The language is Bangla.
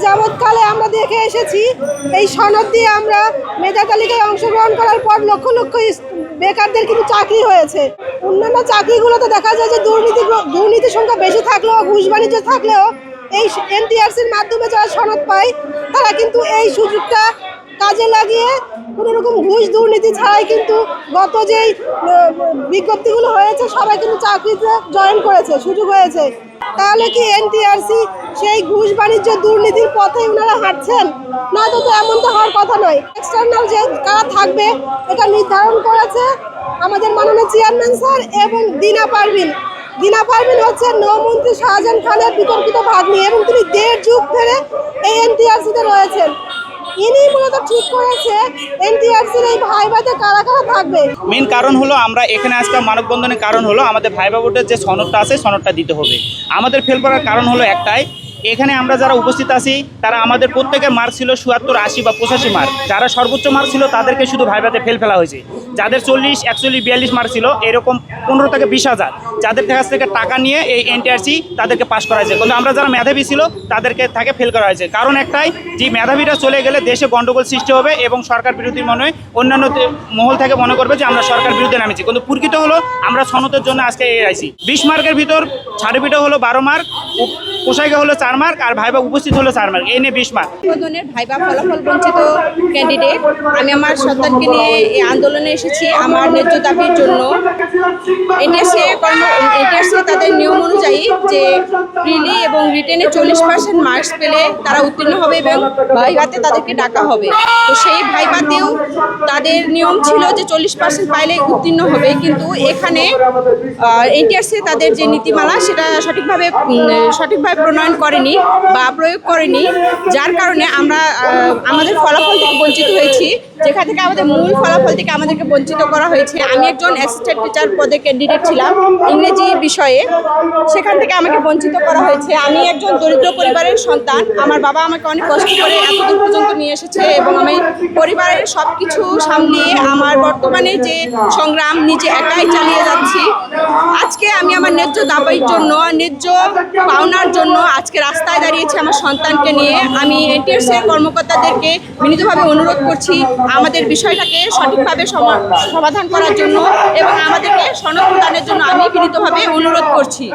যাবৎকালে আমরা দেখে এসেছি এই সনদ দিয়ে আমরা মেধা তালিকায় অংশগ্রহণ করার পর লক্ষ লক্ষ বেকারদের কিন্তু চাকরি হয়েছে। অন্যান্য চাকরিগুলোতে দেখা যায় যে দুর্নীতির সংখ্যা বেশি থাকলেও, ঘুষ বাণিজ্য থাকলেও এই এনটিআরসির মাধ্যমে যারা সনদ পায় তারা কিন্তু এই সুযোগটা কাজে লাগিয়ে কোনো রকম ঘুষ দুর্নীতি ছাড়াই কিন্তু গত যেই বিজ্ঞপ্তিগুলো হয়েছে সবাই কিন্তু চাকরিতে জয়েন করেছে, সুযোগ হয়েছে। তাহলে কি এনটিআরসি সেই ঘুষ বাণিজ্য দুর্নীতির পথে ওনারা হাঁটছেন? না, তো এমন তো হওয়ার কথা নয়। এক্সটার্নাল যে কারা থাকবে এটা নির্ধারণ করেছে আমাদের মাননীয় চেয়ারম্যান স্যার এবং দিনা পারভিন হচ্ছে নৌমন্ত্রী শাহজাহান খানের বিতর্কিত ভাগ্নি এবং তিনি 1.5 যুগ ধরে এই এনটিআরসিতে রয়েছেন। ইনি মূলত ঠিক করেছে এনটিআরসির এই ভাইভাতে কারা কারা থাকবে। মেন কারণ হলো আমরা এখানে আজকে মানববন্ধনের কারণ হলো আমাদের ভাইভা ভোটের যে সনদটা আছে সনদটা দিতে হবে। আমাদের ফেল করার কারণ হলো একটাই, এখানে আমরা যারা উপস্থিত আছি তারা আমাদের প্রত্যেকের মার্ক ছিল ৭৪, ৮০ বা ৮৫ মার্ক। যারা সর্বোচ্চ মার্ক ছিল তাদেরকে শুধু ভাইভাতে ফেলা হয়েছে। যাদের ৪০, ৪১, ৪২ মার্ক ছিল এরকম ১৫ থেকে ২০,০০০ যাদের কাছ থেকে টাকা নিয়ে এই এনটিআরসি তাদেরকে পাস করা হয়েছে। কিন্তু আমরা যারা মেধাবী ছিল তাদেরকে ফেল করা হয়েছে। কারণ একটাই, যে মেধাবীরা চলে গেলে দেশে গণ্ডগোল সৃষ্টি হবে এবং সরকার বিরোধী মনে অন্যান্য মহল থেকে মনে করবে যে আমরা সরকার বিরুদ্ধে নামেছি। কিন্তু প্রকৃত হলো আমরা সনদের জন্য আজকে আইছি। ২০ মার্কের ভিতর ছাড়পিটা হলো ১২ মার্ক, পোশাকে হলো 4 মার্ক আর ভাইবা উপস্থিত হলো 4 মার্ক, এই নিয়ে 20 মার্ক। ভাইবা ফলাফল বঞ্চিত ক্যান্ডিডেট আমি আমার সন্তানকে নিয়ে এই আন্দোলনে এসেছি আমার ন্যায্য দাবির জন্য। এনটিআরসি তাদের নিয়ম অনুযায়ী যে প্রিলি এবং রিটেনে 40% মার্কস পেলে তারা উত্তীর্ণ হবে এবং ভাইভাতে তাদেরকে ডাকা হবে। তো সেই ভাইভাতেও তাদের নিয়ম ছিল যে 40% পাইলে উত্তীর্ণ হবে, কিন্তু এখানে এনটিআরসি তাদের যে নীতিমালা সেটা সঠিকভাবে প্রণয়ন করেনি বা প্রয়োগ করেনি, যার কারণে আমরা আমাদের ফলাফল থেকে বঞ্চিত হয়েছি। যেখান থেকে আমাদের মূল ফলাফল থেকে আমাদেরকে বঞ্চিত করা হয়েছে। আমি একজন অ্যাসিস্ট্যান্ট টিচার পদে ক্যান্ডিডেট ছিলাম ইংরেজি বিষয়ে, সেখান থেকে আমাকে বঞ্চিত করা হয়েছে। আমি একজন দরিদ্র পরিবারের সন্তান, আমার বাবা আমাকে অনেক কষ্ট করে এতদূর পর্যন্ত নিয়ে এসেছে এবং আমি পরিবারের সব কিছু সামলিয়ে আমার বর্তমানে যে সংগ্রাম নিজে একাই চালিয়ে যাচ্ছি। আজকে আমি আমার ন্যায্য দাবির জন্য, ন্যায্য পাওনার জন্য আজকে রাস্তায় দাঁড়িয়েছি আমার সন্তানকে নিয়ে। আমি এনটিআরসি কর্মকর্তাদেরকে বিনীতভাবে অনুরোধ করছি আমাদের বিষয়টাকে সঠিকভাবে সমাধান করার জন্য এবং আমাদেরকে সনদ প্রদানের জন্য আমি বিনীতভাবে অনুরোধ করছি।